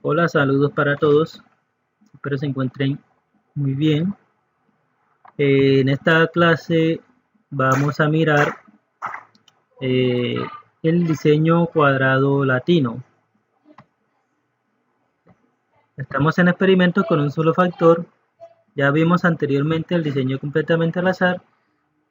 Hola, saludos para todos. Espero se encuentren muy bien. En esta clase vamos a mirar eh, el diseño cuadrado latino. Estamos en experimentos con un solo factor. Ya vimos anteriormente el diseño completamente al azar,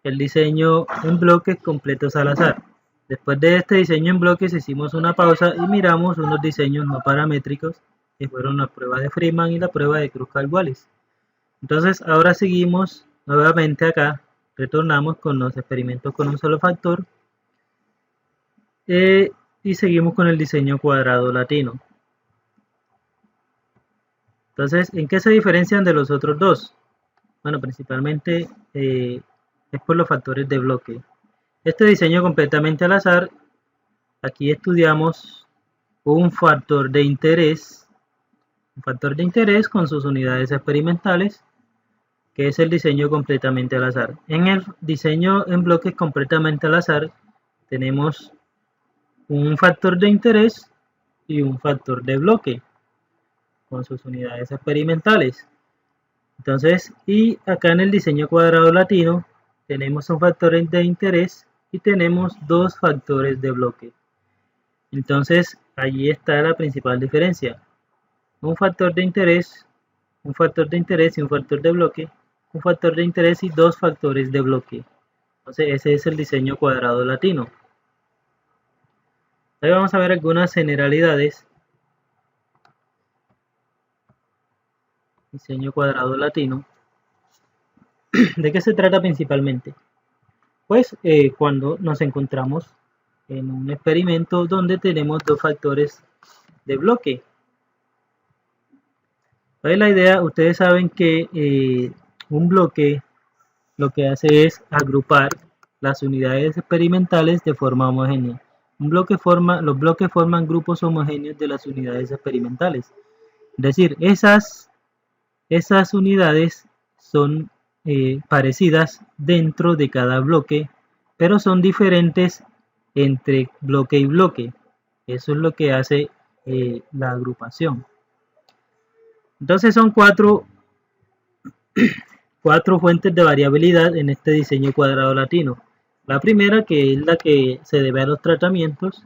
el diseño en bloques completos al azar. Después de este diseño en bloques hicimos una pausa y miramos unos diseños no paramétricos que fueron la prueba de Freeman y la prueba de Kruskal-Wallis. Entonces ahora seguimos nuevamente acá, retornamos con los experimentos con un solo factor y seguimos con el diseño cuadrado latino. Entonces, ¿en qué se diferencian de los otros dos? Bueno, principalmente es por los factores de bloque. Este diseño completamente al azar, aquí estudiamos un factor de interés con sus unidades experimentales, que es el diseño completamente al azar. En el diseño en bloques completamente al azar tenemos un factor de interés y un factor de bloque con sus unidades experimentales. Entonces, y acá en el diseño cuadrado latino tenemos un factor de interés y tenemos dos factores de bloque. Entonces, allí está la principal diferencia. Un factor de interés, un factor de interés y un factor de bloque, un factor de interés y dos factores de bloque. Entonces, ese es el diseño cuadrado latino. Ahí vamos a ver algunas generalidades. Diseño cuadrado latino. ¿De qué se trata principalmente? Pues cuando nos encontramos en un experimento donde tenemos dos factores de bloque. Pues la idea, ustedes saben que un bloque lo que hace es agrupar las unidades experimentales de forma homogénea. Los bloques forman grupos homogéneos de las unidades experimentales. Es decir, esas unidades son parecidas dentro de cada bloque, pero son diferentes entre bloque y bloque. Eso es lo que hace la agrupación. Entonces son cuatro fuentes de variabilidad en este diseño cuadrado latino. La primera, que es la que se debe a los tratamientos.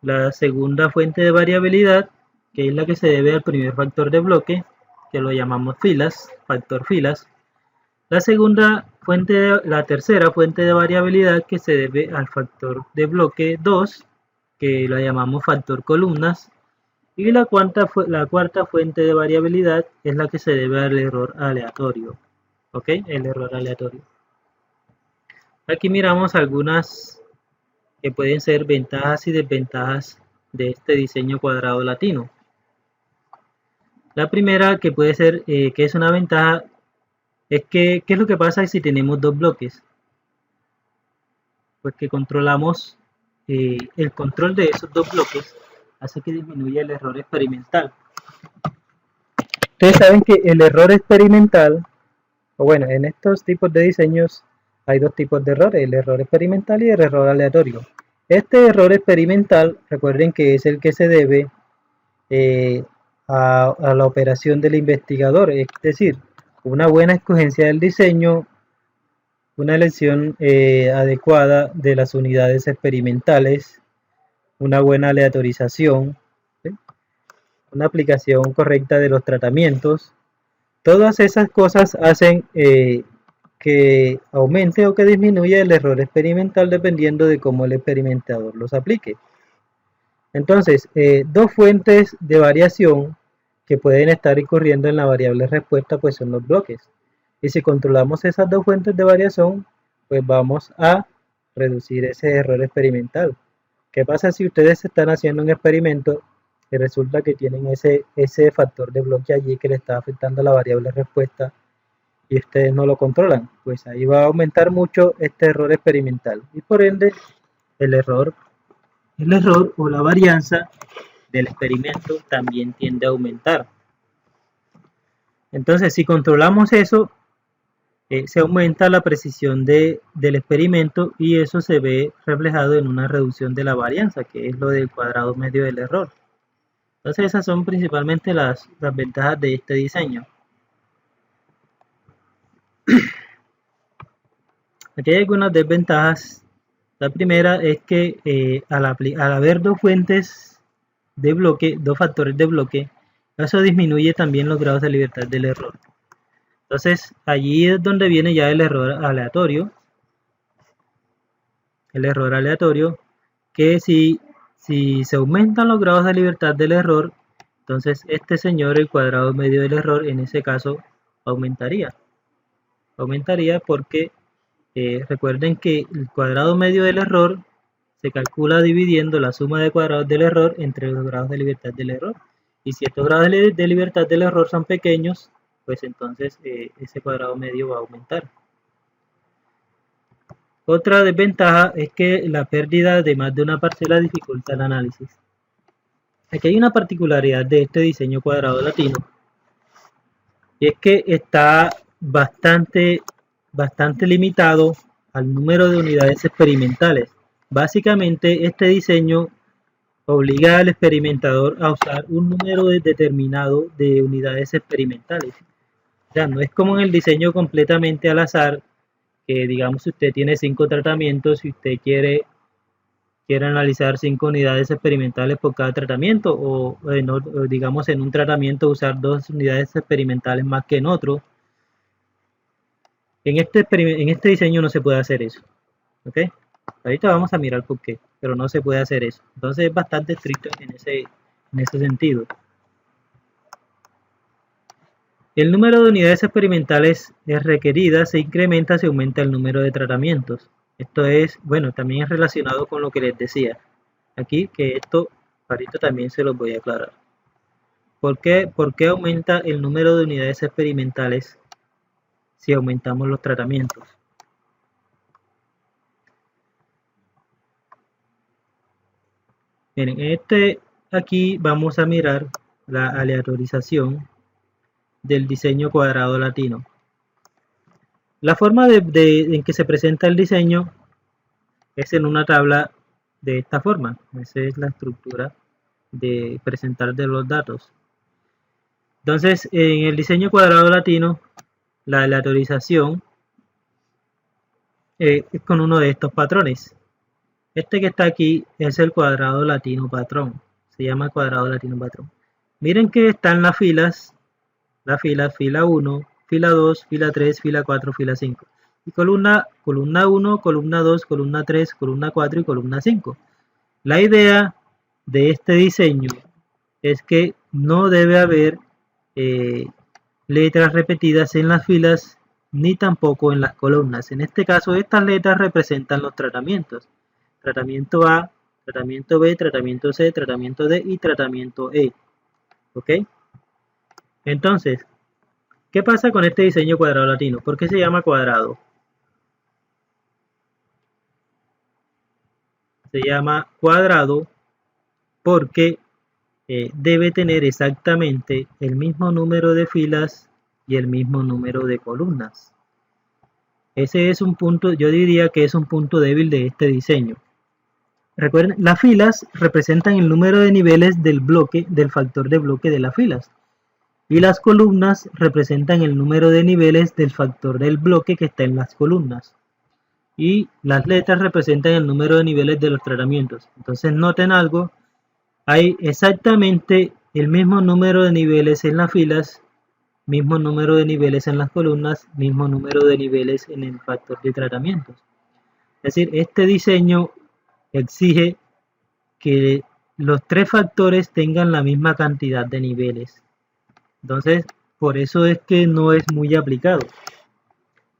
La segunda fuente de variabilidad, que es la que se debe al primer factor de bloque, que lo llamamos filas, factor filas. La tercera fuente de variabilidad, que se debe al factor de bloque 2, que lo llamamos factor columnas. Y la cuarta fuente de variabilidad es la que se debe al error aleatorio. ¿Ok? El error aleatorio. Aquí miramos algunas que pueden ser ventajas y desventajas de este diseño cuadrado latino. La primera que puede ser, que es una ventaja, es que, ¿qué es lo que pasa si tenemos dos bloques? Pues que controlamos, el control de esos dos bloques hace que disminuya el error experimental. Ustedes saben que el error experimental, o bueno, en estos tipos de diseños hay dos tipos de errores, el error experimental y el error aleatorio. Este error experimental, recuerden que es el que se debe a la operación del investigador, es decir, una buena escogencia del diseño, una elección adecuada de las unidades experimentales, una buena aleatorización, ¿sí? Una aplicación correcta de los tratamientos. Todas esas cosas hacen que aumente o que disminuya el error experimental dependiendo de cómo el experimentador los aplique. Entonces, dos fuentes de variación que pueden estar incurriendo en la variable respuesta pues son los bloques. Y si controlamos esas dos fuentes de variación, pues vamos a reducir ese error experimental. ¿Qué pasa si ustedes están haciendo un experimento y resulta que tienen ese factor de bloque allí que le está afectando a la variable respuesta y ustedes no lo controlan? Pues ahí va a aumentar mucho este error experimental y por ende el error o la varianza del experimento también tiende a aumentar. Entonces, si controlamos eso, se aumenta la precisión del experimento y eso se ve reflejado en una reducción de la varianza, que es lo del cuadrado medio del error. Entonces esas son principalmente las ventajas de este diseño. Aquí hay algunas desventajas. La primera es que al haber dos fuentes de bloque, dos factores de bloque, eso disminuye también los grados de libertad del error. Entonces allí es donde viene ya el error aleatorio. Que si se aumentan los grados de libertad del error, entonces este señor, el cuadrado medio del error, en ese caso aumentaría. Aumentaría porque recuerden que el cuadrado medio del error se calcula dividiendo la suma de cuadrados del error entre los grados de libertad del error. Y si estos grados de libertad del error son pequeños, pues entonces ese cuadrado medio va a aumentar. Otra desventaja es que la pérdida de más de una parcela dificulta el análisis. Aquí hay una particularidad de este diseño cuadrado latino, y es que está bastante limitado al número de unidades experimentales. Básicamente este diseño obliga al experimentador a usar un número determinado de unidades experimentales. O sea, no es como en el diseño completamente al azar, que digamos si usted tiene 5 tratamientos y usted quiere analizar 5 unidades experimentales por cada tratamiento, o digamos en un tratamiento usar 2 unidades experimentales más que en otro. En este diseño no se puede hacer eso, ¿ok? Ahorita vamos a mirar por qué, pero no se puede hacer eso. Entonces es bastante estricto en ese sentido. El número de unidades experimentales requeridas se incrementa si aumenta el número de tratamientos. Esto es, bueno, también es relacionado con lo que les decía aquí, que esto ahorita también se los voy a aclarar. ¿Por qué aumenta el número de unidades experimentales si aumentamos los tratamientos? Miren, aquí vamos a mirar la aleatorización del diseño cuadrado latino. La forma en que se presenta el diseño es en una tabla de esta forma. Esa es la estructura de presentar de los datos. Entonces, en el diseño cuadrado latino, la aleatorización es con uno de estos patrones. Este que está aquí es el cuadrado latino patrón. Se llama cuadrado latino patrón. Miren que están las filas, fila 1, fila 2, fila 3, fila 4, fila 5. Y columna 1, columna 2, columna 3, columna 4 y columna 5. La idea de este diseño es que no debe haber letras repetidas en las filas ni tampoco en las columnas. En este caso, estas letras representan los tratamientos. Tratamiento A, tratamiento B, tratamiento C, tratamiento D y tratamiento E. ¿Ok? Entonces, ¿qué pasa con este diseño cuadrado latino? ¿Por qué se llama cuadrado? Se llama cuadrado porque debe tener exactamente el mismo número de filas y el mismo número de columnas. Ese es un punto, yo diría que es un punto débil de este diseño. Recuerden, las filas representan el número de niveles del bloque, del factor de bloque de las filas. Y las columnas representan el número de niveles del factor del bloque que está en las columnas. Y las letras representan el número de niveles de los tratamientos. Entonces noten algo, hay exactamente el mismo número de niveles en las filas, mismo número de niveles en las columnas, mismo número de niveles en el factor de tratamientos. Es decir, este diseño exige que los 3 factores tengan la misma cantidad de niveles. Entonces, por eso es que no es muy aplicado.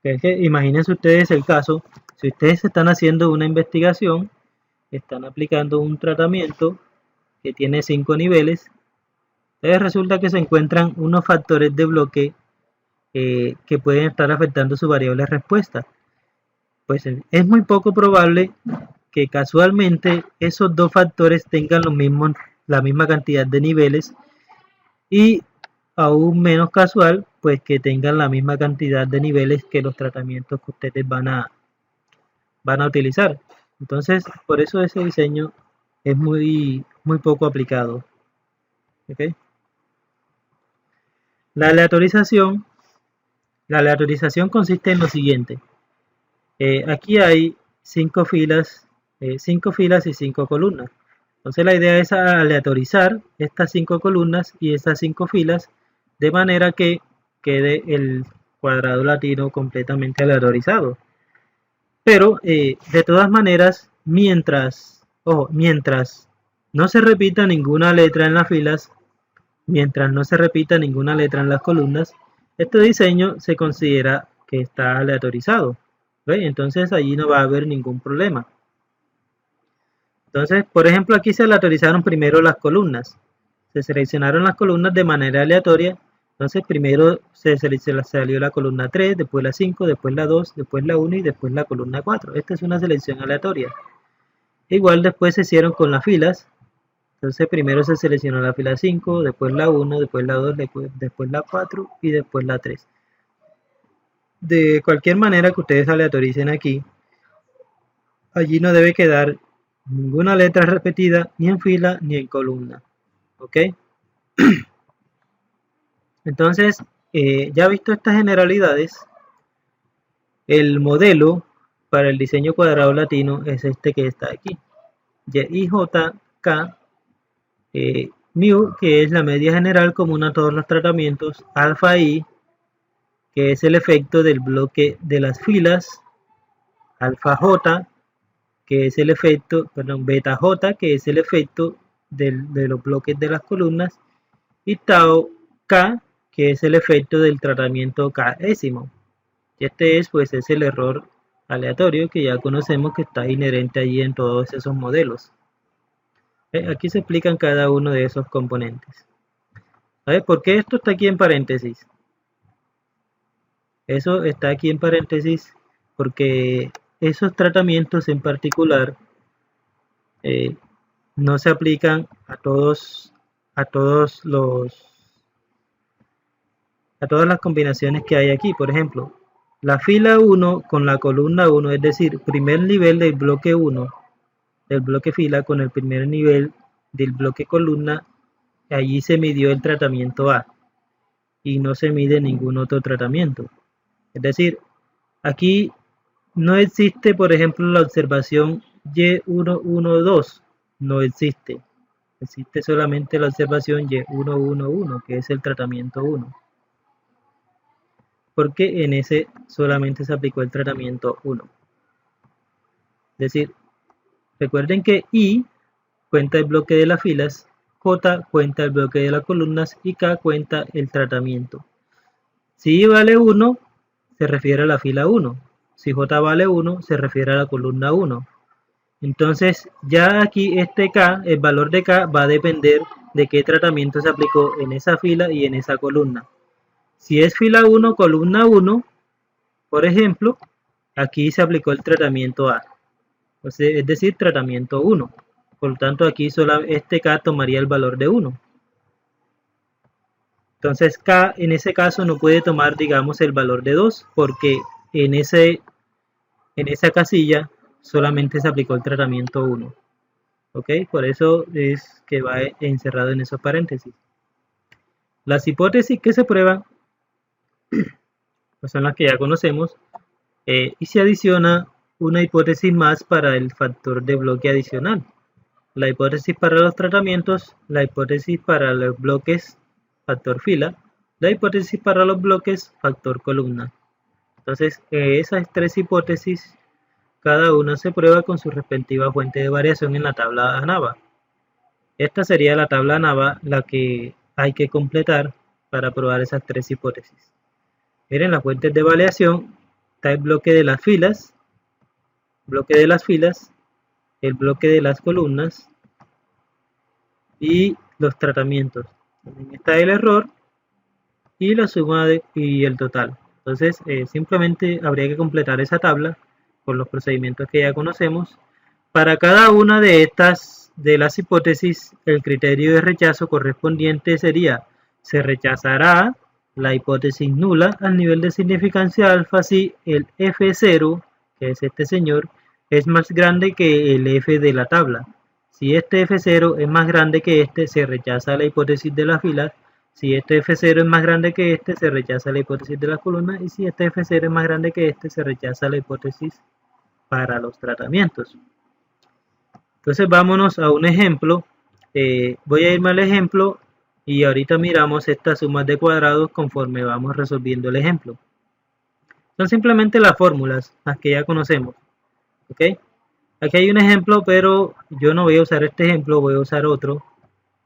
Es que imagínense ustedes el caso, si ustedes están haciendo una investigación, están aplicando un tratamiento que tiene 5 niveles, entonces resulta que se encuentran unos factores de bloque que pueden estar afectando su variable respuesta. Pues es muy poco probable que casualmente esos 2 factores tengan la misma cantidad de niveles, y aún menos casual pues que tengan la misma cantidad de niveles que los tratamientos que ustedes van a utilizar. Entonces por eso ese diseño es muy poco aplicado. ¿ok? La aleatorización consiste en lo siguiente. Aquí hay 5 filas y 5 columnas. Entonces la idea es aleatorizar estas 5 columnas y estas 5 filas de manera que quede el cuadrado latino completamente aleatorizado. Pero de todas maneras, mientras no se repita ninguna letra en las filas, mientras no se repita ninguna letra en las columnas, este diseño se considera que está aleatorizado. ¿Ve? Entonces allí no va a haber ningún problema. Entonces, por ejemplo, aquí se aleatorizaron primero las columnas. Se seleccionaron las columnas de manera aleatoria. Entonces, primero se salió la columna 3, después la 5, después la 2, después la 1 y después la columna 4. Esta es una selección aleatoria. Igual después se hicieron con las filas. Entonces, primero se seleccionó la fila 5, después la 1, después la 2, después la 4 y después la 3. De cualquier manera que ustedes aleatoricen aquí, allí no debe quedar ninguna letra repetida ni en fila ni en columna. ¿Ok? Entonces, ya visto estas generalidades, el modelo para el diseño cuadrado latino es este que está aquí. YIJK, mu, que es la media general común a todos los tratamientos, alfa I, que es el efecto del bloque de las filas, alfa J, que es el efecto, beta J, que es el efecto de los bloques de las columnas, y tau K, que es el efecto del tratamiento Késimo. Y este es el error aleatorio que ya conocemos que está inherente allí en todos esos modelos. Aquí se explican cada uno de esos componentes. ¿Por qué esto está aquí en paréntesis? Eso está aquí en paréntesis porque esos tratamientos en particular no se aplican a todas las combinaciones que hay aquí. Por ejemplo, la fila 1 con la columna 1, es decir, primer nivel del bloque 1, del bloque fila con el primer nivel del bloque columna, allí se midió el tratamiento A y no se mide ningún otro tratamiento. Es decir, aquí no existe, por ejemplo, la observación Y112, no existe. Existe solamente la observación Y111, que es el tratamiento 1. Porque en ese solamente se aplicó el tratamiento 1. Es decir, recuerden que I cuenta el bloque de las filas, J cuenta el bloque de las columnas y K cuenta el tratamiento. Si I vale 1, se refiere a la fila 1. Si J vale 1, se refiere a la columna 1. Entonces, ya aquí el valor de K va a depender de qué tratamiento se aplicó en esa fila y en esa columna. Si es fila 1, columna 1, por ejemplo, aquí se aplicó el tratamiento A, es decir, tratamiento 1. Por lo tanto, aquí este K tomaría el valor de 1. Entonces, K en ese caso no puede tomar, digamos, el valor de 2, porque en esa casilla solamente se aplicó el tratamiento 1. ¿Ok? Por eso es que va encerrado en esos paréntesis. Las hipótesis que se prueban pues son las que ya conocemos, y se adiciona una hipótesis más para el factor de bloque adicional. La hipótesis para los tratamientos, la hipótesis para los bloques, factor fila, la hipótesis para los bloques, factor columna. Entonces, esas tres hipótesis, cada una se prueba con su respectiva fuente de variación en la tabla ANAVA. Esta sería la tabla ANAVA la que hay que completar para probar esas tres hipótesis. Miren, las fuentes de variación, está el bloque de las filas, el bloque de las columnas y los tratamientos. También está el error y la suma y el total. Entonces, simplemente habría que completar esa tabla con los procedimientos que ya conocemos. Para cada una de las hipótesis, el criterio de rechazo correspondiente sería: se rechazará la hipótesis nula al nivel de significancia alfa si el F0, que es este señor, es más grande que el F de la tabla. Si este F0 es más grande que este, se rechaza la hipótesis de las filas. Si este F0 es más grande que este, se rechaza la hipótesis de las columnas. Y si este F0 es más grande que este, se rechaza la hipótesis para los tratamientos. Entonces vámonos a un ejemplo. Voy a irme al ejemplo y ahorita miramos estas sumas de cuadrados conforme vamos resolviendo el ejemplo. Son simplemente las fórmulas, las que ya conocemos. ¿Ok? Aquí hay un ejemplo, pero yo no voy a usar este ejemplo, voy a usar otro.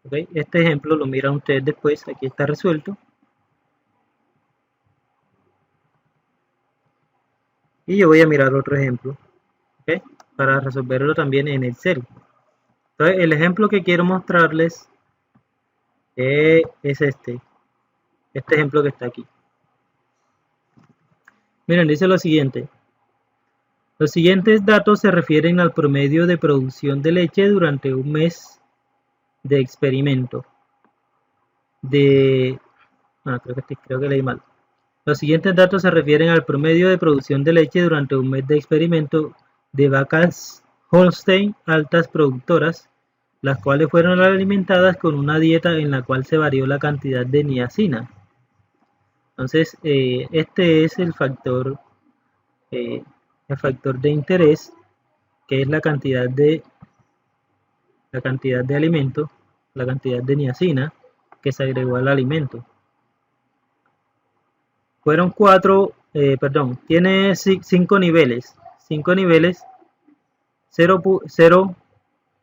¿Ok? Este ejemplo lo miran ustedes después, aquí está resuelto. Y yo voy a mirar otro ejemplo, ¿ok? Para resolverlo también en Excel. Entonces, el ejemplo que quiero mostrarles es este ejemplo que está aquí. Miren, dice lo siguiente. Los siguientes datos se refieren al promedio de producción de leche durante un mes de experimento. Creo que leí mal. Los siguientes datos se refieren al promedio de producción de leche durante un mes de experimento de vacas Holstein altas productoras, las cuales fueron alimentadas con una dieta en la cual se varió la cantidad de niacina. Entonces, este es el factor de interés, que es la cantidad de alimento, la cantidad de niacina que se agregó al alimento. Fueron tiene 5 niveles. 5 niveles, 0,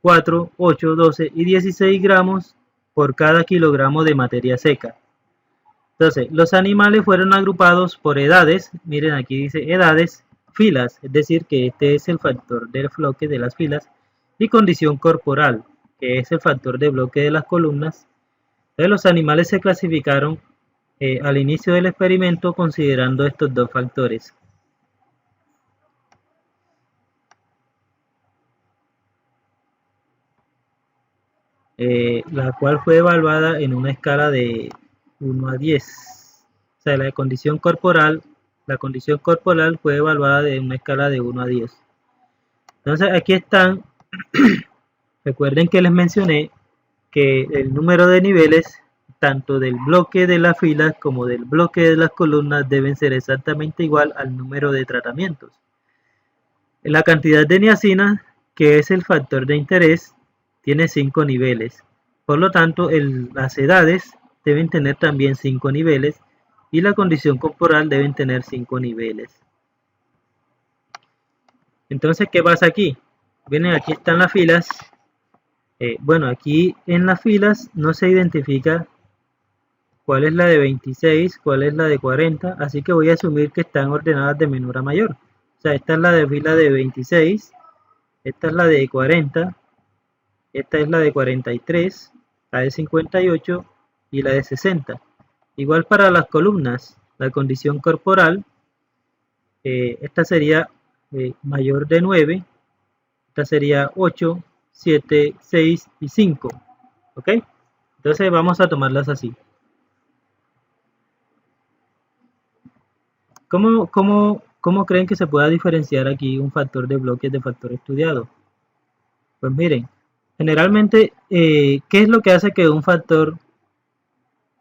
4, 8, 12 y 16 gramos por cada kilogramo de materia seca. Entonces, los animales fueron agrupados por edades. Miren, aquí dice edades, filas, es decir, que este es el factor del bloque de las filas, y condición corporal, que es el factor de bloque de las columnas. Entonces, los animales se clasificaron al inicio del experimento considerando estos dos factores. La cual fue evaluada en una escala de 1 a 10. O sea, la condición corporal fue evaluada en una escala de 1 a 10. Entonces aquí están, recuerden que les mencioné que el número de niveles tanto del bloque de las filas como del bloque de las columnas deben ser exactamente igual al número de tratamientos. La cantidad de niacina, que es el factor de interés, tiene 5 niveles. Por lo tanto, las edades deben tener también 5 niveles y la condición corporal deben tener 5 niveles. Entonces, ¿qué pasa aquí? Miren, aquí están las filas. Bueno, aquí en las filas no se identifica cuál es la de 26, cuál es la de 40, así que voy a asumir que están ordenadas de menor a mayor. O sea, esta es la de fila de 26, esta es la de 40, esta es la de 43, la de 58 y la de 60. Igual para las columnas, la condición corporal, esta sería mayor de 9, esta sería 8, 7, 6 y 5. ¿Ok? Entonces vamos a tomarlas así. ¿Cómo creen que se pueda diferenciar aquí un factor de bloques de factor estudiado? Pues miren, generalmente, ¿qué es lo que hace que un factor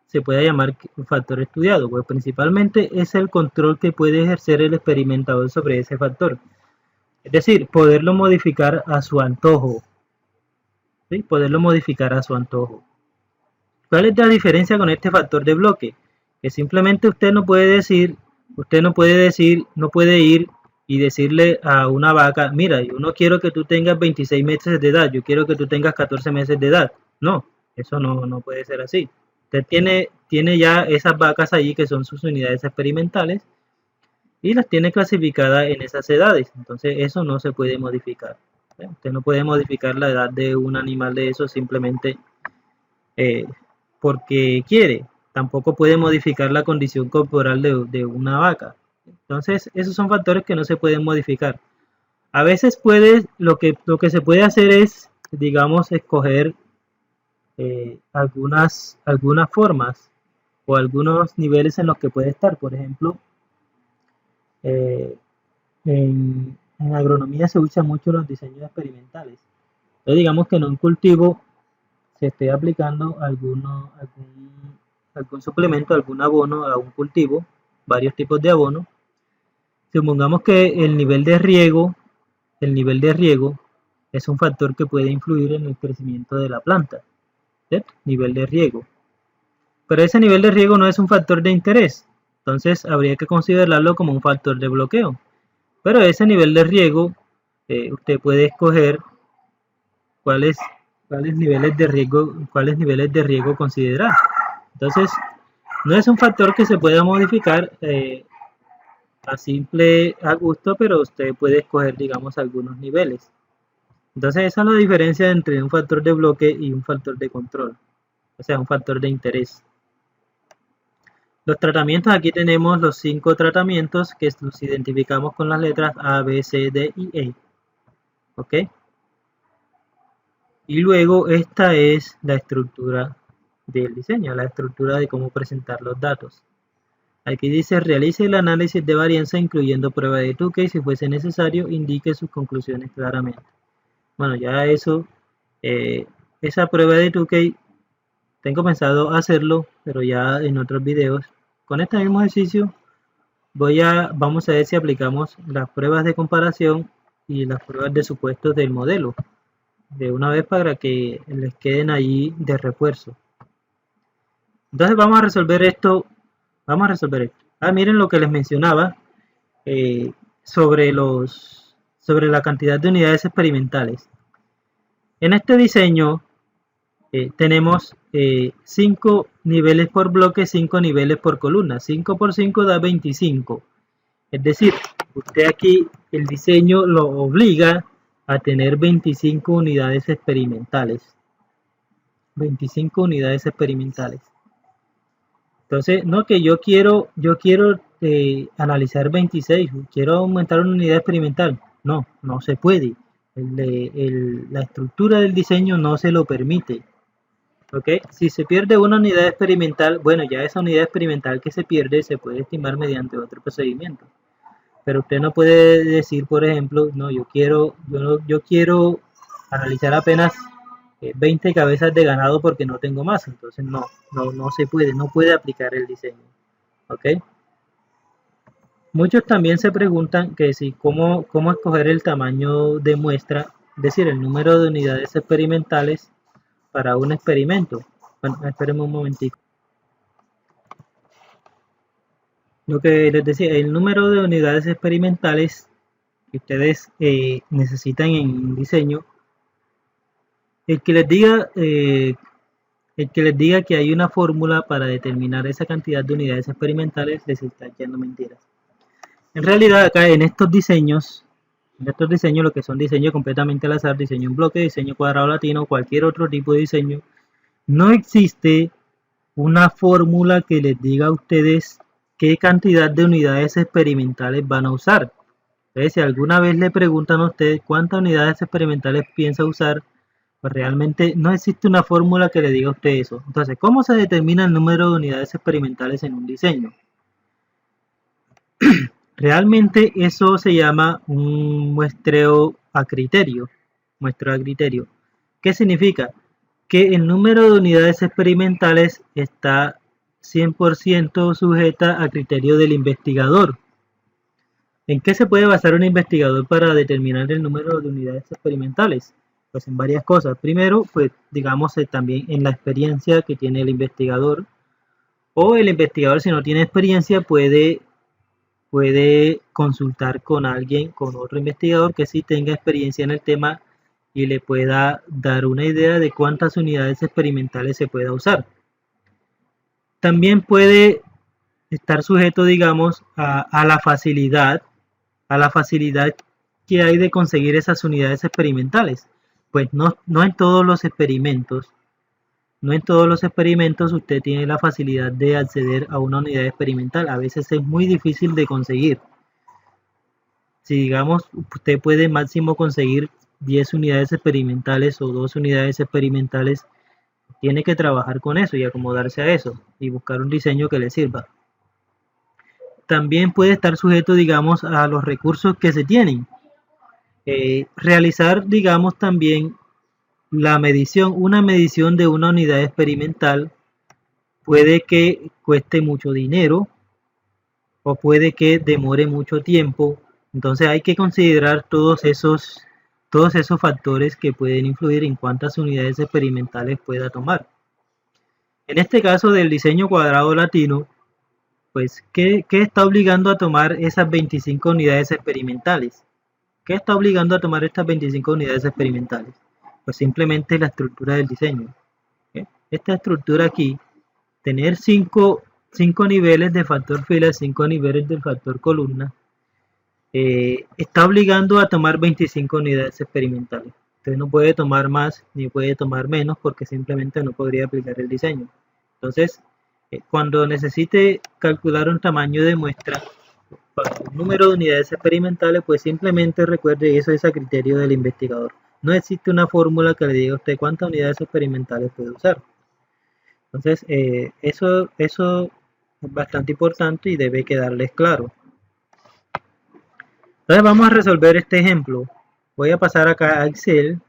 se pueda llamar un factor estudiado? Pues principalmente es el control que puede ejercer el experimentador sobre ese factor. Es decir, poderlo modificar a su antojo. ¿Sí? Poderlo modificar a su antojo. ¿Cuál es la diferencia con este factor de bloque? Que simplemente usted no puede ir y decirle a una vaca, mira, yo no quiero que tú tengas 26 meses de edad, yo quiero que tú tengas 14 meses de edad. No, eso no puede ser así. Usted tiene ya esas vacas allí que son sus unidades experimentales y las tiene clasificadas en esas edades. Entonces eso no se puede modificar. Usted no puede modificar la edad de un animal de eso simplemente porque quiere. Tampoco puede modificar la condición corporal de una vaca. Entonces esos son factores que no se pueden modificar. A veces lo que se puede hacer es, digamos, escoger algunas formas o algunos niveles en los que puede estar. Por ejemplo, en agronomía se usan mucho los diseños experimentales. Entonces digamos que en un cultivo se esté aplicando algún suplemento, algún abono a un cultivo, varios tipos de abono. Supongamos que el nivel de riego es un factor que puede influir en el crecimiento de la planta, ¿cierto? Nivel de riego. Pero ese nivel de riego no es un factor de interés, entonces habría que considerarlo como un factor de bloqueo. Pero ese nivel de riego, usted puede escoger cuáles, cuáles niveles de riego considerar. Entonces, no es un factor que se pueda modificar a gusto, pero usted puede escoger, digamos, algunos niveles. Entonces, esa es la diferencia entre un factor de bloque y un factor de control, o sea, un factor de interés. Los tratamientos, aquí tenemos los 5 tratamientos que los identificamos con las letras A, B, C, D y E. ¿Ok? Y luego esta es la estructura del diseño, la estructura de cómo presentar los datos. Aquí dice, realice el análisis de varianza incluyendo prueba de Tukey, si fuese necesario, indique sus conclusiones claramente. Bueno, ya eso, esa prueba de Tukey, tengo pensado hacerlo, pero ya en otros videos. Con este mismo ejercicio, vamos a ver si aplicamos las pruebas de comparación y las pruebas de supuestos del modelo, de una vez para que les queden allí de refuerzo. Entonces vamos a resolver esto. Miren lo que les mencionaba sobre la cantidad de unidades experimentales. En este diseño tenemos 5 niveles por bloque, 5 niveles por columna. 5 por 5 da 25. Es decir, usted aquí el diseño lo obliga a tener 25 unidades experimentales. 25 unidades experimentales. Entonces, no que yo quiero analizar 26, quiero aumentar una unidad experimental. No, no se puede. La estructura del diseño no se lo permite. ¿Ok? Si se pierde una unidad experimental, bueno, ya esa unidad experimental que se pierde se puede estimar mediante otro procedimiento. Pero usted no puede decir, por ejemplo, no, yo quiero analizar apenas 20 cabezas de ganado porque no tengo más. Entonces no se puede, no puede aplicar el diseño. ¿Ok? Muchos también se preguntan que si cómo escoger el tamaño de muestra, es decir, el número de unidades experimentales para un experimento. Bueno, espérenme un momentico. Lo que les decía, el número de unidades experimentales que ustedes necesitan en un diseño, el que les diga que hay una fórmula para determinar esa cantidad de unidades experimentales les está echando mentiras. En realidad acá en estos diseños, lo que son diseños completamente al azar, diseño en bloque, diseño cuadrado latino, cualquier otro tipo de diseño, no existe una fórmula que les diga a ustedes qué cantidad de unidades experimentales van a usar. Entonces, si alguna vez le preguntan a ustedes cuántas unidades experimentales piensa usar, pues realmente no existe una fórmula que le diga a usted eso. Entonces, ¿cómo se determina el número de unidades experimentales en un diseño? Realmente eso se llama un muestreo a criterio. ¿Qué significa? Que el número de unidades experimentales está 100% sujeta a criterio del investigador. ¿En qué se puede basar un investigador para determinar el número de unidades experimentales? Pues en varias cosas. Primero, pues digamos también en la experiencia que tiene el investigador. O el investigador, si no tiene experiencia, puede consultar con alguien, con otro investigador que sí tenga experiencia en el tema y le pueda dar una idea de cuántas unidades experimentales se pueda usar. También puede estar sujeto, digamos, a la facilidad que hay de conseguir esas unidades experimentales. Pues no en todos los experimentos usted tiene la facilidad de acceder a una unidad experimental. A veces es muy difícil de conseguir. Si digamos, usted puede máximo conseguir 10 unidades experimentales o 2 unidades experimentales, tiene que trabajar con eso y acomodarse a eso y buscar un diseño que le sirva. También puede estar sujeto, digamos, a los recursos que se tienen. Realizar, digamos, también una medición de una unidad experimental puede que cueste mucho dinero o puede que demore mucho tiempo. Entonces hay que considerar todos esos factores que pueden influir en cuántas unidades experimentales pueda tomar. En este caso del diseño cuadrado latino, pues, ¿qué está obligando a tomar esas 25 unidades experimentales? ¿Qué está obligando a tomar estas 25 unidades experimentales? Pues simplemente la estructura del diseño. ¿Okay? Esta estructura aquí, tener 5 niveles de factor fila, 5 niveles del factor columna, está obligando a tomar 25 unidades experimentales. Entonces no puede tomar más ni puede tomar menos porque simplemente no podría aplicar el diseño. Entonces, cuando necesite calcular un tamaño de muestra para un número de unidades experimentales, pues simplemente recuerde eso es a criterio del investigador. No existe una fórmula que le diga a usted cuántas unidades experimentales puede usar. Entonces, eso es bastante importante y debe quedarles claro. Entonces vamos a resolver este ejemplo. Voy a pasar acá a Excel.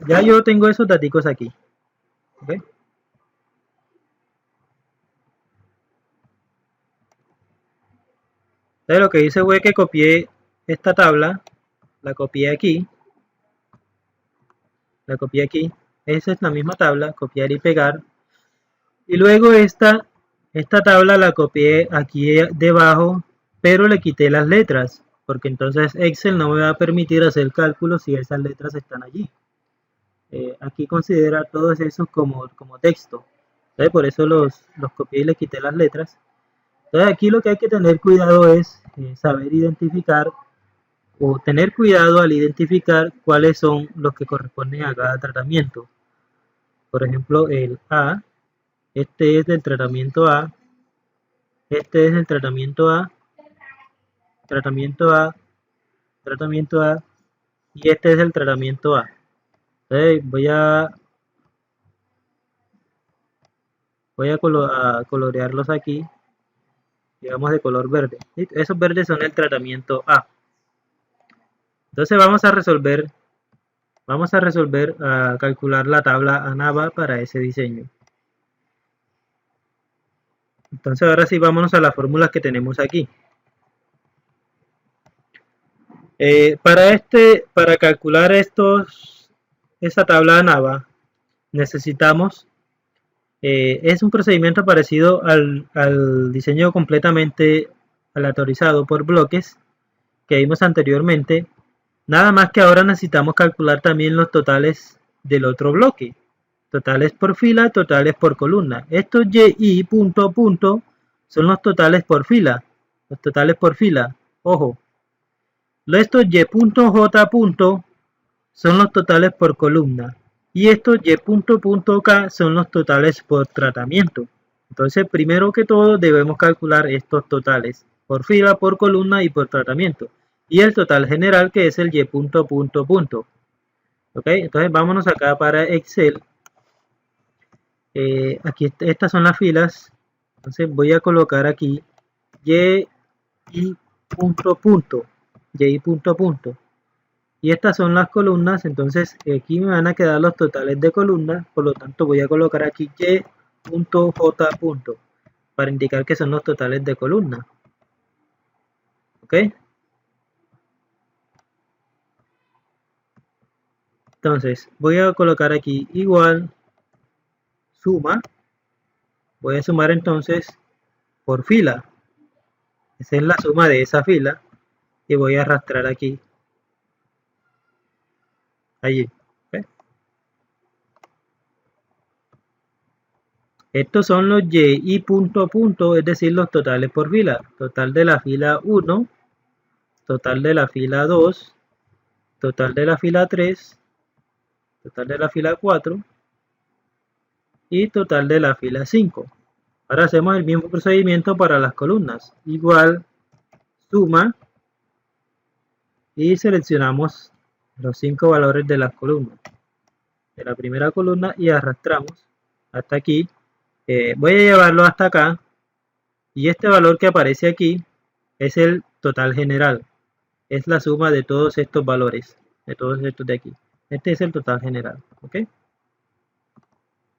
Ya yo tengo esos datos aquí. ¿Okay? Entonces lo que hice fue que copié esta tabla, la copié aquí, esa es la misma tabla, copiar y pegar, y luego esta tabla la copié aquí debajo, pero le quité las letras, porque entonces Excel no me va a permitir hacer cálculos si esas letras están allí. Aquí considera todos esos como texto, entonces por eso los copié y le quité las letras. Entonces aquí lo que hay que tener cuidado es saber identificar o tener cuidado al identificar cuáles son los que corresponden a cada tratamiento. Por ejemplo, el A, este es del tratamiento A, este es el tratamiento A, tratamiento A, tratamiento A, y este es el tratamiento A. Entonces voy a colorearlos aquí, digamos de color verde. Esos verdes son el tratamiento A. Entonces vamos a resolver, a calcular la tabla ANAVA para ese diseño. Entonces ahora sí vámonos a las fórmulas que tenemos aquí. Para calcular esta tabla ANAVA necesitamos, es un procedimiento parecido al diseño completamente aleatorizado por bloques que vimos anteriormente, nada más que ahora necesitamos calcular también los totales del otro bloque, totales por fila, totales por columna. Estos y punto punto son los totales por fila, ojo. Estos y punto j punto son los totales por columna y estos y punto punto k son los totales por tratamiento. Entonces primero que todo debemos calcular estos totales por fila, por columna y por tratamiento, y el total general que es el y punto punto punto. Ok, entonces vámonos acá para Excel. Aquí estas son las filas, entonces voy a colocar aquí y punto punto, y punto punto, y estas son las columnas. Entonces aquí me van a quedar los totales de columna, por lo tanto voy a colocar aquí y punto j punto para indicar que son los totales de columna. Ok, entonces voy a colocar aquí igual suma, voy a sumar entonces por fila, esa es la suma de esa fila, y voy a arrastrar aquí allí. ¿Okay? Estos son los y punto punto, es decir, los totales por fila. Total de la fila 1, total de la fila 2, total de la fila 3, total de la fila 4 y total de la fila 5. Ahora hacemos el mismo procedimiento para las columnas. Igual suma y seleccionamos los 5 valores de las columnas. De la primera columna y arrastramos hasta aquí. Voy a llevarlo hasta acá y este valor que aparece aquí es el total general, es la suma de todos estos valores, de todos estos de aquí. Este es el total general, ¿ok? Le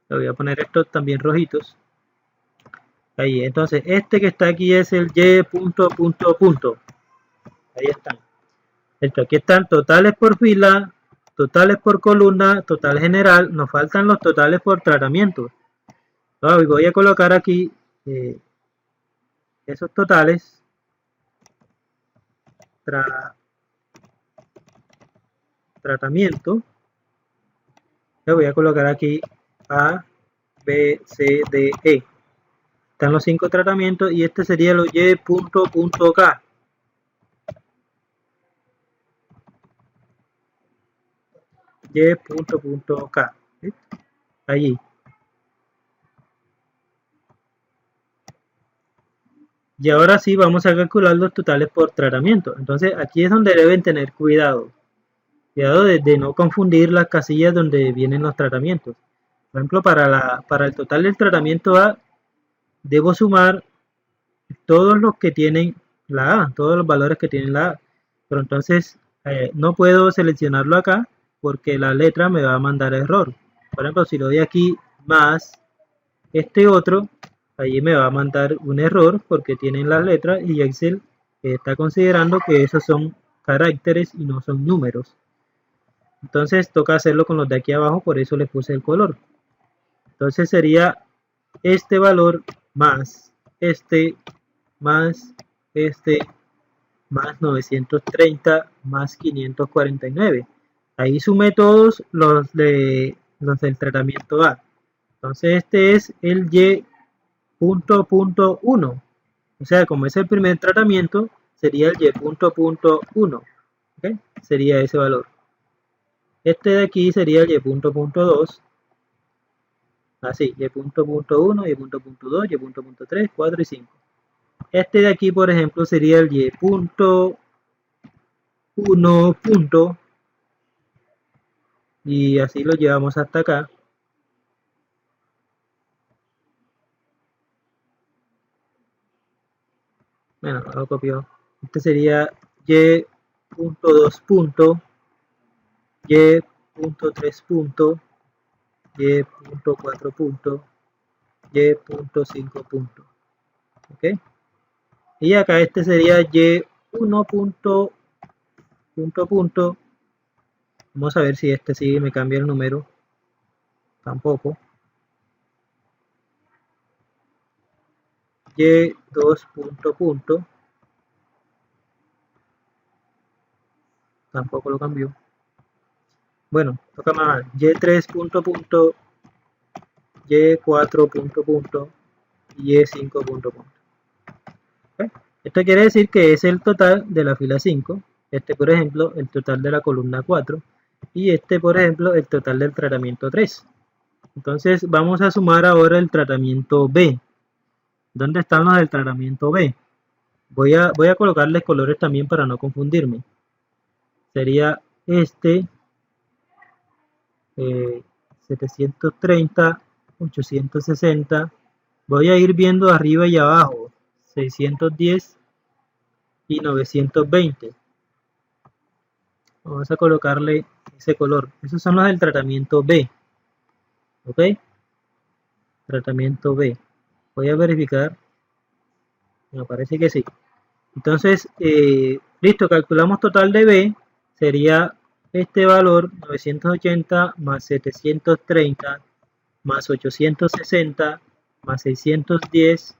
voy a poner estos también rojitos. Ahí, entonces este que está aquí es el y punto punto punto. Ahí están. Aquí están totales por fila, totales por columna, total general. Nos faltan los totales por tratamiento. Y voy a colocar aquí esos totales. Tratamiento. Le voy a colocar aquí A, B, C, D, E. Están los 5 tratamientos y este sería los Y punto punto K. Y punto punto K. ¿Sí? Allí. Y ahora sí vamos a calcular los totales por tratamiento. Entonces aquí es donde deben tener cuidado. Cuidado de no confundir las casillas donde vienen los tratamientos. Por ejemplo, para el total del tratamiento A, debo sumar todos los que tienen la A, todos los valores que tienen la A. Pero entonces no puedo seleccionarlo acá porque la letra me va a mandar error. Por ejemplo, si lo doy aquí más este otro, allí me va a mandar un error porque tienen las letras y Excel está considerando que esos son caracteres y no son números. Entonces toca hacerlo con los de aquí abajo, por eso le puse el color. Entonces sería este valor más este más 930 más 549. Ahí sumé todos los del tratamiento A. Entonces este es el Y punto punto 1. O sea, como es el primer tratamiento, sería el Y punto punto 1. ¿Okay? Sería ese valor. Este de aquí sería el Y punto punto 2. Así, Y punto punto 1, Y punto punto 2, Y punto punto 3, 4 y 5. Este de aquí, por ejemplo, sería el Y punto 1 punto. Y así lo llevamos hasta acá. Bueno, lo copió. Este sería Y punto 2 punto, Y punto 3 punto, Y punto 4 punto, Y punto 5 punto. ¿Ok? Y acá este sería Y1 punto punto punto. Vamos a ver si este sí me cambia el número. Tampoco. Y2 punto punto. Tampoco lo cambió. Bueno, toca más. Y3 punto punto, Y4 punto punto y Y5 punto punto. ¿Okay? Esto quiere decir que es el total de la fila 5. Este, por ejemplo, el total de la columna 4. Y este, por ejemplo, el total del tratamiento 3. Entonces vamos a sumar ahora el tratamiento B. ¿Dónde están los del tratamiento B? Voy a colocarles colores también para no confundirme. Sería este 730, 860. Voy a ir viendo arriba y abajo. 610 y 920. Vamos a colocarle ese color. Esos son los del tratamiento B. ¿Ok? Tratamiento B. Voy a verificar. Me parece que sí. Entonces, listo, calculamos total de B. Sería este valor 980 más 730 más 860 más 610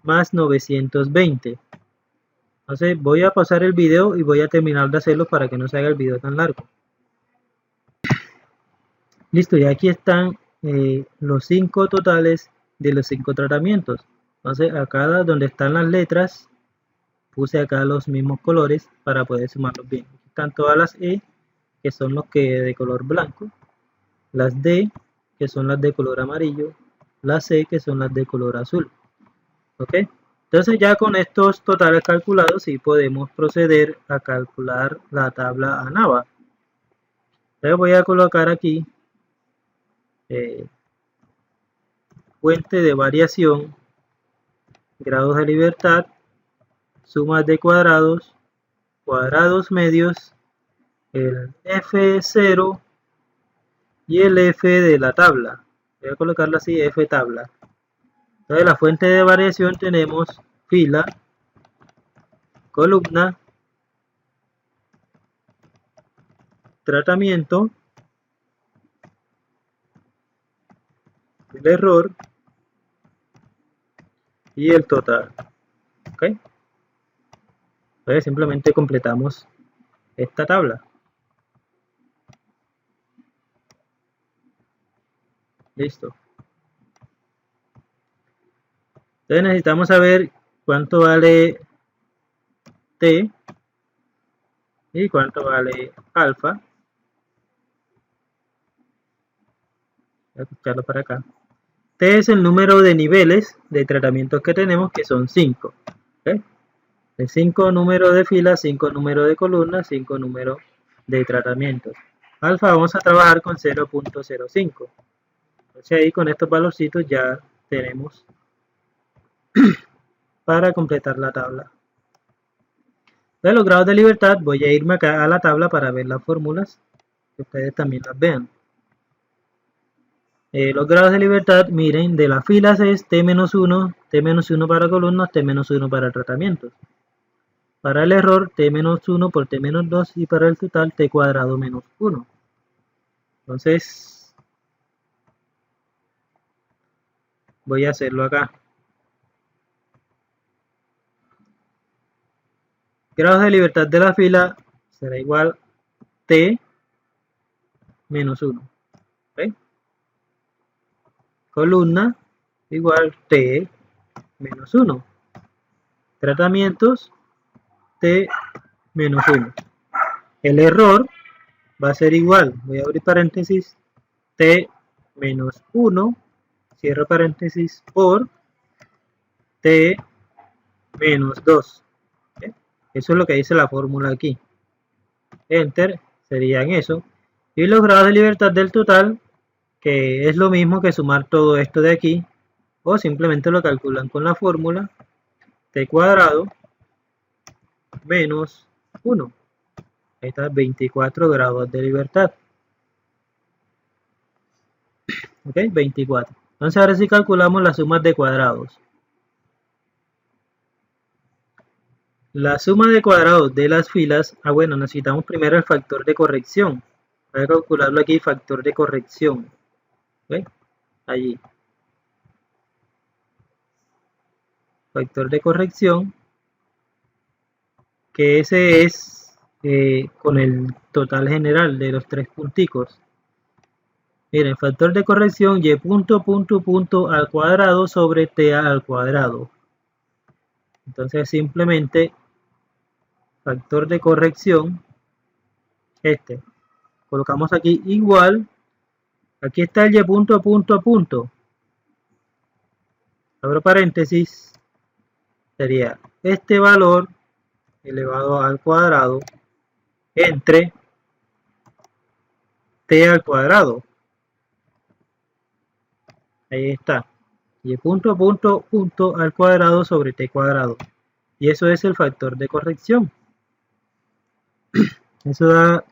más 920. Entonces voy a pasar el video y voy a terminar de hacerlo para que no se haga el video tan largo. Listo, y aquí están los 5 totales de los 5 tratamientos. Entonces acá donde están las letras puse acá los mismos colores para poder sumarlos bien. Aquí están todas las E, que son los que de color blanco, las D, que son las de color amarillo, las C, que son las de color azul. ¿Ok? Entonces ya con estos totales calculados sí podemos proceder a calcular la tabla ANAVA. Entonces voy a colocar aquí fuente de variación, grados de libertad, sumas de cuadrados, cuadrados medios, el F0 y el F de la tabla. Voy a colocarlo así, F tabla. Entonces la fuente de variación tenemos fila, columna, tratamiento, el error y el total. ¿Ok? Entonces simplemente completamos esta tabla. Listo. Entonces necesitamos saber cuánto vale T y cuánto vale alfa. Voy a escucharlo para acá. T es el número de niveles de tratamientos que tenemos, que son 5. ¿Okay? De 5 números de filas, 5 números de columnas, 5 números de tratamientos. Alfa vamos a trabajar con 0.05. Entonces ahí con estos valorcitos ya tenemos para completar la tabla. De los grados de libertad voy a irme acá a la tabla para ver las fórmulas, que ustedes también las vean. Los grados de libertad, miren, de las filas es T-1, T-1 para columnas, T-1 para tratamientos. Para el error, T-1 por T-2 y para el total, T cuadrado menos 1. Entonces, voy a hacerlo acá. Grados de libertad de la fila será igual T menos 1. ¿Okay? Columna igual T menos 1. Tratamientos T menos 1. El error va a ser igual, voy a abrir paréntesis, T menos 1, cierro paréntesis, por T menos 2. ¿Okay? Eso es lo que dice la fórmula aquí. Enter, serían eso. Y los grados de libertad del total, que es lo mismo que sumar todo esto de aquí, o simplemente lo calculan con la fórmula T cuadrado menos 1. Ahí está, 24 grados de libertad. Ok, 24. Entonces ahora sí calculamos las sumas de cuadrados. La suma de cuadrados de las filas, bueno, necesitamos primero el factor de corrección. Voy a calcularlo aquí, factor de corrección. ¿Okay? Allí. Factor de corrección, que ese es con el total general de los tres punticos. Miren, factor de corrección y punto al cuadrado sobre t al cuadrado. Entonces simplemente factor de corrección, colocamos aquí igual, aquí está el y punto, abro paréntesis, sería este valor elevado al cuadrado entre t al cuadrado. Ahí está. Y punto al cuadrado sobre t cuadrado. Y eso es el factor de corrección. Eso da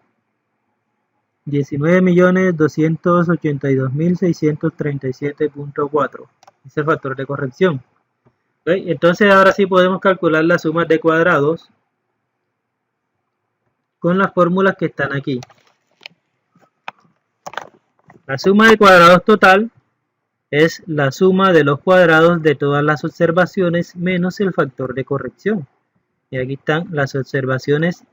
19.282.637.4. Es el factor de corrección. ¿Okay? Entonces ahora sí podemos calcular las sumas de cuadrados con las fórmulas que están aquí. La suma de cuadrados total es la suma de los cuadrados de todas las observaciones menos el factor de corrección. Y aquí están las observaciones,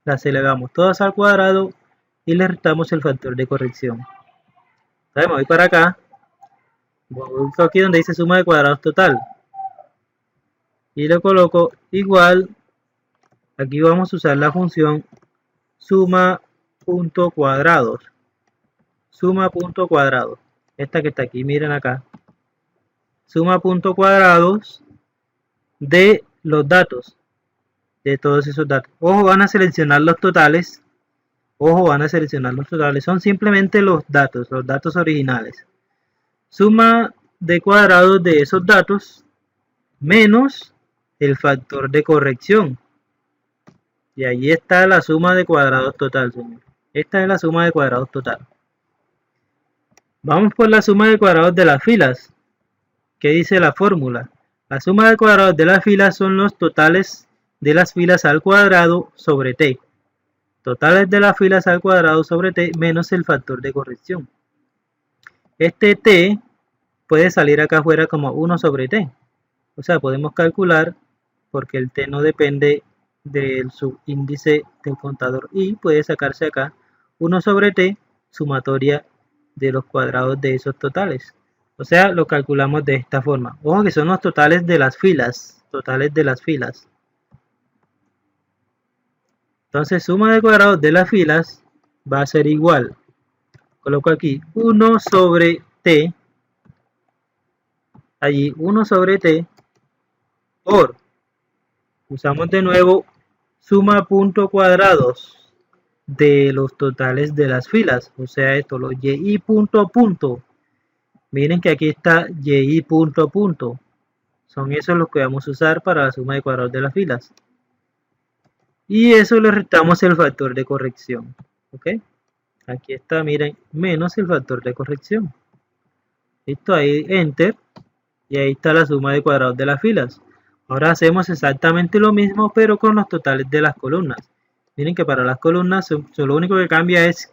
las elevamos todas al cuadrado y le restamos el factor de corrección. Entonces me voy para acá, voy aquí donde dice suma de cuadrados total y le coloco igual, aquí vamos a usar la función suma.cuadrados, suma.cuadrados, esta que está aquí, miren acá, suma.cuadrados de los datos, de todos esos datos. Ojo, van a seleccionar los totales. Ojo, van a seleccionar los totales. Son simplemente los datos originales. Suma de cuadrados de esos datos menos el factor de corrección. Y ahí está la suma de cuadrados total, señor. Esta es la suma de cuadrados total. Vamos por la suma de cuadrados de las filas. ¿Qué dice la fórmula? La suma de cuadrados de las filas son los totales de las filas al cuadrado sobre t. Totales de las filas al cuadrado sobre t menos el factor de corrección. Este t puede salir acá afuera como 1 sobre t. O sea, podemos calcular, porque el t no depende del subíndice del contador i, puede sacarse acá 1 sobre t, sumatoria de los cuadrados de esos totales. O sea, lo calculamos de esta forma. Ojo que son los totales de las filas. Totales de las filas. Entonces, suma de cuadrados de las filas va a ser igual. Coloco aquí 1 sobre t. Allí 1 sobre t por, usamos de nuevo, suma punto cuadrados de los totales de las filas. O sea, esto, los y punto punto. Miren que aquí está y punto punto. Son esos los que vamos a usar para la suma de cuadrados de las filas. Y eso le restamos el factor de corrección. ¿Ok? Aquí está, miren, menos el factor de corrección. Listo, ahí Enter. Y ahí está la suma de cuadrados de las filas. Ahora hacemos exactamente lo mismo, pero con los totales de las columnas. Miren que para las columnas, lo único que cambia es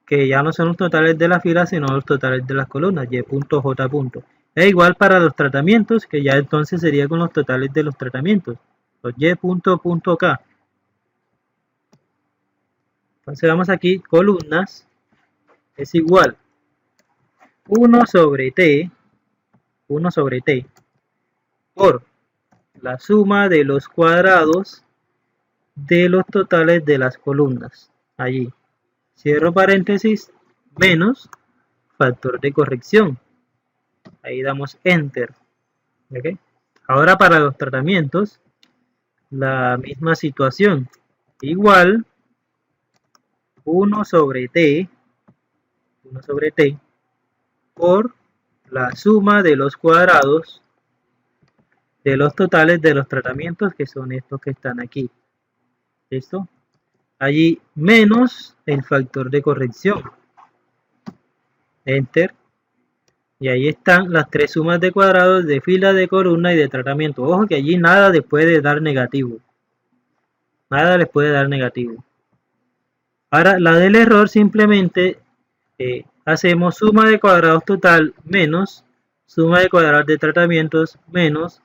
que ya no son los totales de las filas, sino los totales de las columnas, y.j. E igual para los tratamientos, que ya entonces sería con los totales de los tratamientos, los y.k. Entonces vamos aquí, columnas, es igual 1 sobre t por la suma de los cuadrados de los totales de las columnas. Allí, cierro paréntesis, menos factor de corrección. Ahí damos Enter. ¿Okay? Ahora para los tratamientos, la misma situación. Igual 1 sobre t por la suma de los cuadrados de los totales de los tratamientos, que son estos que están aquí. ¿Listo? Allí menos el factor de corrección. Enter. Y ahí están las tres sumas de cuadrados de fila, de columna y de tratamiento. Ojo que allí nada les puede dar negativo. Nada les puede dar negativo. Ahora la del error simplemente hacemos suma de cuadrados total menos suma de cuadrados de tratamientos menos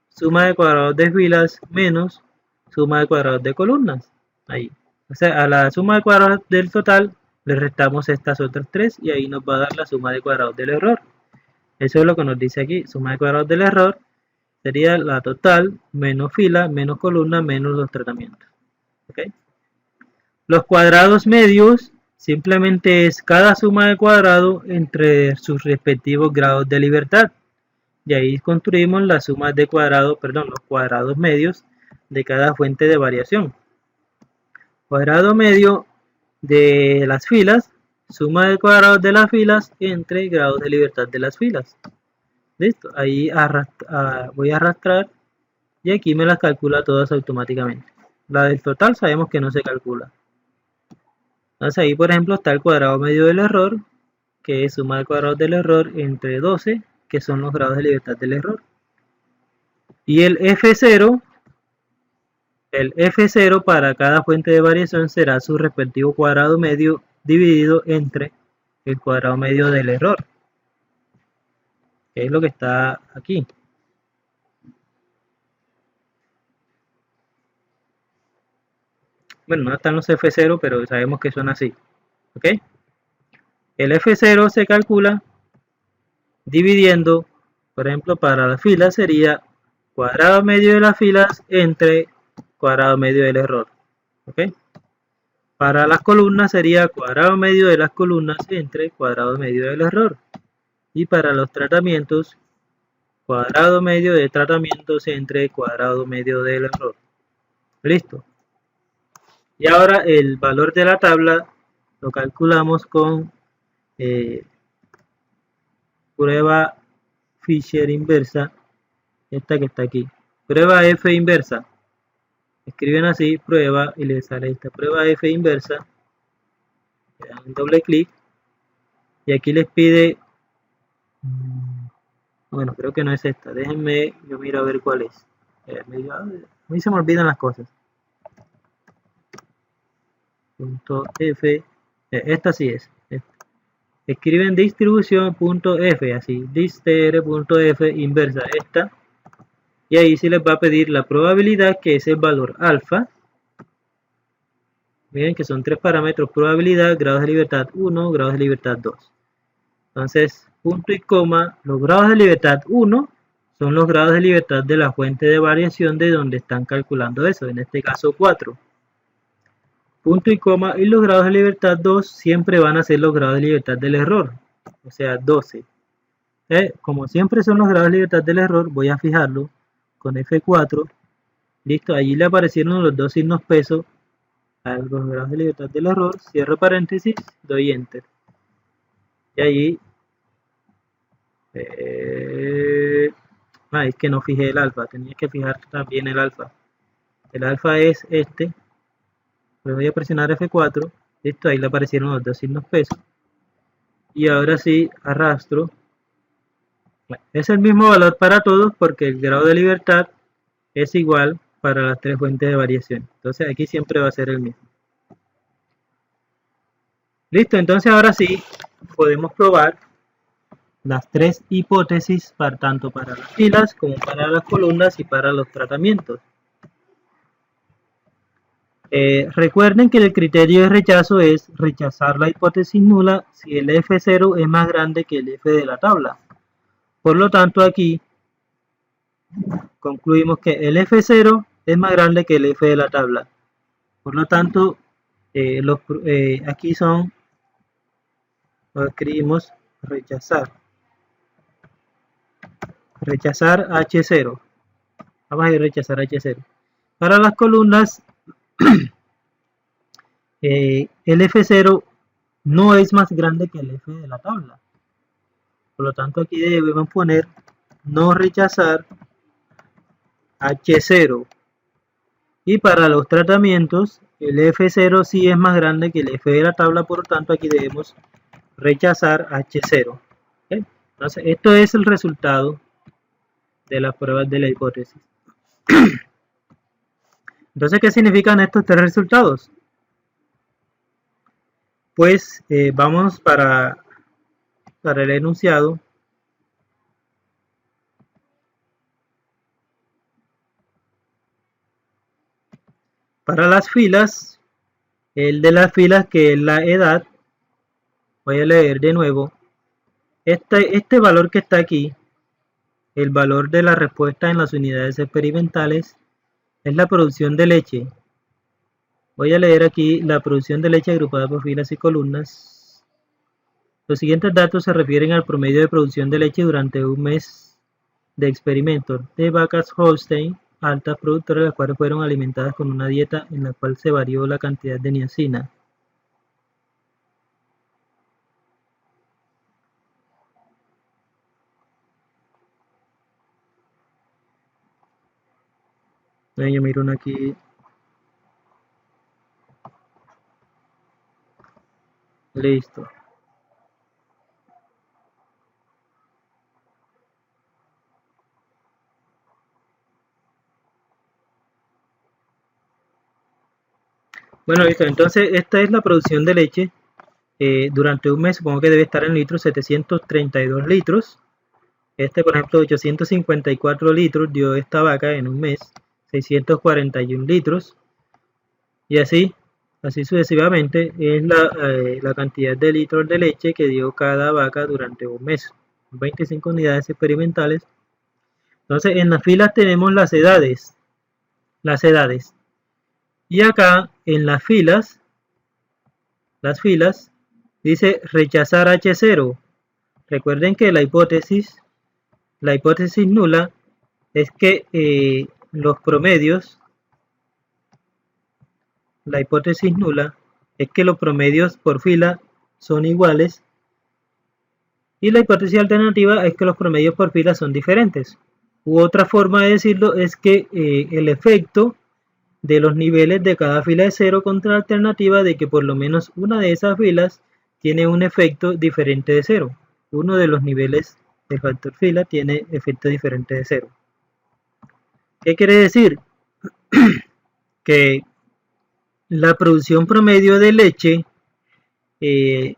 suma de cuadrados de filas menos suma de cuadrados de columnas. Ahí. O sea, a la suma de cuadrados del total le restamos estas otras tres y ahí nos va a dar la suma de cuadrados del error. Eso es lo que nos dice aquí. Suma de cuadrados del error sería la total menos fila menos columna menos los tratamientos. ¿Okay? Los cuadrados medios simplemente es cada suma de cuadrado entre sus respectivos grados de libertad. Y ahí construimos las sumas de cuadrados, los cuadrados medios de cada fuente de variación. Cuadrado medio de las filas, suma de cuadrados de las filas entre grados de libertad de las filas. Listo, ahí voy a arrastrar y aquí me las calcula todas automáticamente. La del total sabemos que no se calcula. Entonces ahí por ejemplo está el cuadrado medio del error, que es suma de cuadrados del error entre 12, que son los grados de libertad del error. Y el F0 para cada fuente de variación será su respectivo cuadrado medio dividido entre el cuadrado medio del error, que es lo que está aquí. Bueno, no están los F0, pero sabemos que son así. ¿Ok? El F0 se calcula dividiendo, por ejemplo, para las filas sería cuadrado medio de las filas entre cuadrado medio del error. ¿Ok? Para las columnas sería cuadrado medio de las columnas entre cuadrado medio del error. Y para los tratamientos, cuadrado medio de tratamientos entre cuadrado medio del error. Listo. Y ahora el valor de la tabla lo calculamos con prueba Fisher inversa, esta que está aquí. Prueba F inversa. Escriben así, prueba, y les sale esta prueba F inversa. Le dan un doble clic. Y aquí les pide Bueno, creo que no es esta. Déjenme, yo miro a ver cuál es. A mí se me olvidan las cosas. Punto F. Esta sí es. Escriben distribución.f, así. distr.f inversa esta. Y ahí se les va a pedir la probabilidad, que es el valor alfa. Miren que son tres parámetros: probabilidad, grados de libertad 1, grados de libertad 2. Entonces, punto y coma, los grados de libertad 1 son los grados de libertad de la fuente de variación de donde están calculando eso, en este caso 4. Punto y coma, y los grados de libertad 2 siempre van a ser los grados de libertad del error, o sea 12. Como siempre son los grados de libertad del error, voy a fijarlo con F4. Listo, allí le aparecieron los dos signos peso a los grados de libertad del error, cierro paréntesis, doy enter. Y allí es que no fijé el alfa, tenía que fijar también el alfa. El alfa es este. Le voy a presionar F4. Listo, ahí le aparecieron los dos signos peso. Y ahora sí arrastro. Bueno, es el mismo valor para todos porque el grado de libertad es igual para las tres fuentes de variación. Entonces aquí siempre va a ser el mismo. Listo, entonces ahora sí podemos probar las tres hipótesis tanto para las filas como para las columnas y para los tratamientos. Recuerden que el criterio de rechazo es rechazar la hipótesis nula si el F0 es más grande que el F de la tabla. Por lo tanto, aquí concluimos que el F0 es más grande que el F de la tabla. Por lo tanto, aquí lo escribimos rechazar. Rechazar H0. Vamos a ir a rechazar H0. Para las columnas, el F0 no es más grande que el F de la tabla. Por lo tanto, aquí debemos poner no rechazar H0. Y para los tratamientos, el F0 sí es más grande que el F de la tabla, por lo tanto aquí debemos rechazar H0. ¿Okay? Entonces, esto es el resultado de las pruebas de la hipótesis. Entonces, ¿qué significan estos tres resultados? Pues vamos para el enunciado. Para las filas, el de las filas, que es la edad, voy a leer de nuevo. Este valor que está aquí, el valor de la respuesta en las unidades experimentales, es la producción de leche. Voy a leer aquí la producción de leche agrupada por filas y columnas. Los siguientes datos se refieren al promedio de producción de leche durante un mes de experimento de vacas Holstein altas productoras, las cuales fueron alimentadas con una dieta en la cual se varió la cantidad de niacina. Yo miro una aquí. Listo. Bueno, listo. Entonces, esta es la producción de leche durante un mes. Supongo que debe estar en litros, 732 litros. Por ejemplo, 854 litros dio esta vaca en un mes. 641 litros. Y así sucesivamente es la cantidad de litros de leche que dio cada vaca durante un mes. 25 unidades experimentales. Entonces, en las filas tenemos las edades. Y acá en las filas dice rechazar H0. Recuerden que la hipótesis nula es que los promedios, la hipótesis nula es que los promedios por fila son iguales, y la hipótesis alternativa es que los promedios por fila son diferentes. U otra forma de decirlo es que el efecto de los niveles de cada fila es 0 contra la alternativa de que por lo menos una de esas filas tiene un efecto diferente de 0. Uno de los niveles el factor fila tiene efecto diferente de 0. ¿Qué quiere decir? Que la producción promedio de leche tiene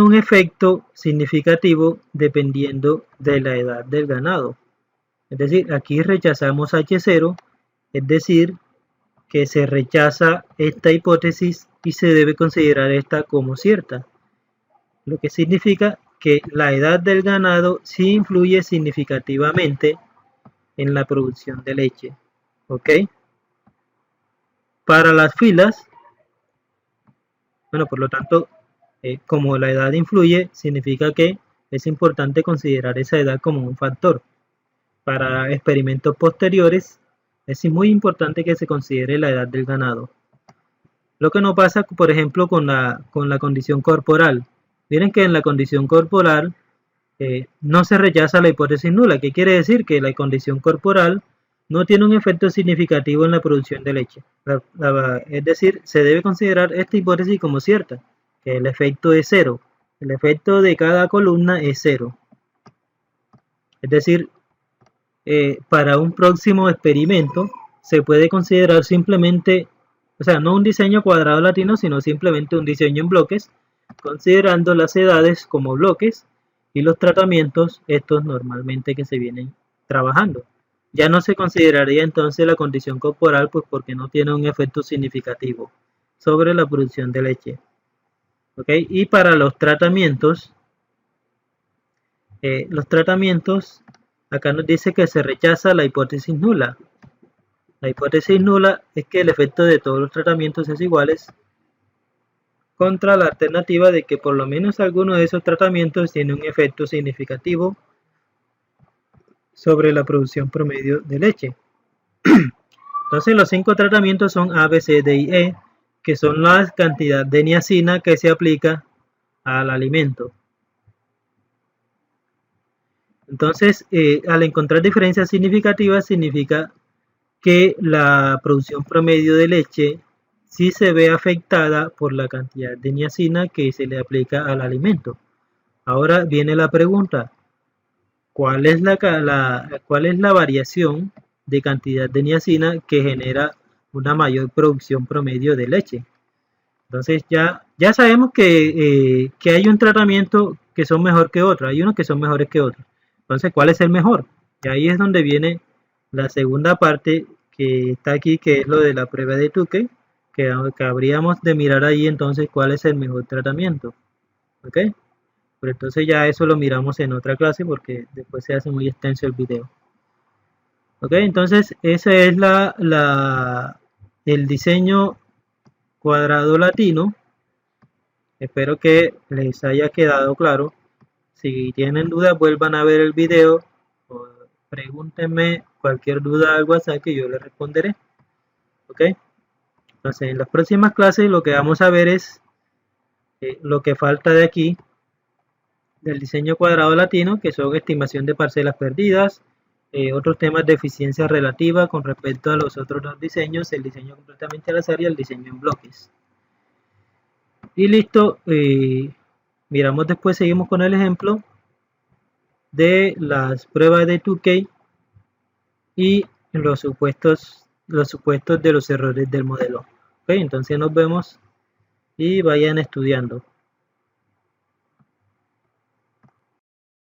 un efecto significativo dependiendo de la edad del ganado. Es decir, aquí rechazamos H0, es decir, que se rechaza esta hipótesis y se debe considerar esta como cierta, lo que significa que la edad del ganado sí influye significativamente en la producción de leche. ¿Ok? Para las filas, bueno, por lo tanto, como la edad influye, significa que es importante considerar esa edad como un factor. Para experimentos posteriores, es muy importante que se considere la edad del ganado. Lo que no pasa, por ejemplo, con la condición corporal. Miren que en la condición corporal no se rechaza la hipótesis nula. ¿Qué quiere decir? Que la condición corporal no tiene un efecto significativo en la producción de leche. Es decir, se debe considerar esta hipótesis como cierta, que el efecto es 0. El efecto de cada columna es 0. Es decir, para un próximo experimento se puede considerar simplemente, o sea, no un diseño cuadrado latino, sino simplemente un diseño en bloques, considerando las edades como bloques y los tratamientos, estos normalmente que se vienen trabajando. Ya no se consideraría entonces la condición corporal, pues porque no tiene un efecto significativo sobre la producción de leche. ¿Ok? Y para los tratamientos, acá nos dice que se rechaza la hipótesis nula. La hipótesis nula es que el efecto de todos los tratamientos es iguales contra la alternativa de que por lo menos alguno de esos tratamientos tiene un efecto significativo sobre la producción promedio de leche. Entonces los 5 tratamientos son A, B, C, D y E, que son la cantidad de niacina que se aplica al alimento. Entonces, al encontrar diferencias significativas, significa que la producción promedio de leche sí se ve afectada por la cantidad de niacina que se le aplica al alimento. Ahora viene la pregunta, ¿cuál es la variación de cantidad de niacina que genera una mayor producción promedio de leche? Entonces ya sabemos que hay un tratamiento que son mejor que otros, hay unos que son mejores que otros. Entonces, ¿cuál es el mejor? Y ahí es donde viene la segunda parte que está aquí, que es lo de la prueba de Tukey, que habríamos de mirar ahí entonces cuál es el mejor tratamiento. ¿Ok? Pero entonces ya eso lo miramos en otra clase porque después se hace muy extenso el video. ¿Ok? Entonces ese es el diseño cuadrado latino. Espero que les haya quedado claro. Si tienen dudas, vuelvan a ver el video o pregúntenme cualquier duda al WhatsApp que yo les responderé. ¿Ok? Entonces, en las próximas clases lo que vamos a ver es lo que falta de aquí del diseño cuadrado latino, que son estimación de parcelas perdidas, otros temas de eficiencia relativa con respecto a los otros dos diseños, el diseño completamente al azar y el diseño en bloques. Y listo, miramos después, seguimos con el ejemplo de las pruebas de Tukey y los supuestos de los errores del modelo. ¿Ok? Entonces nos vemos y vayan estudiando.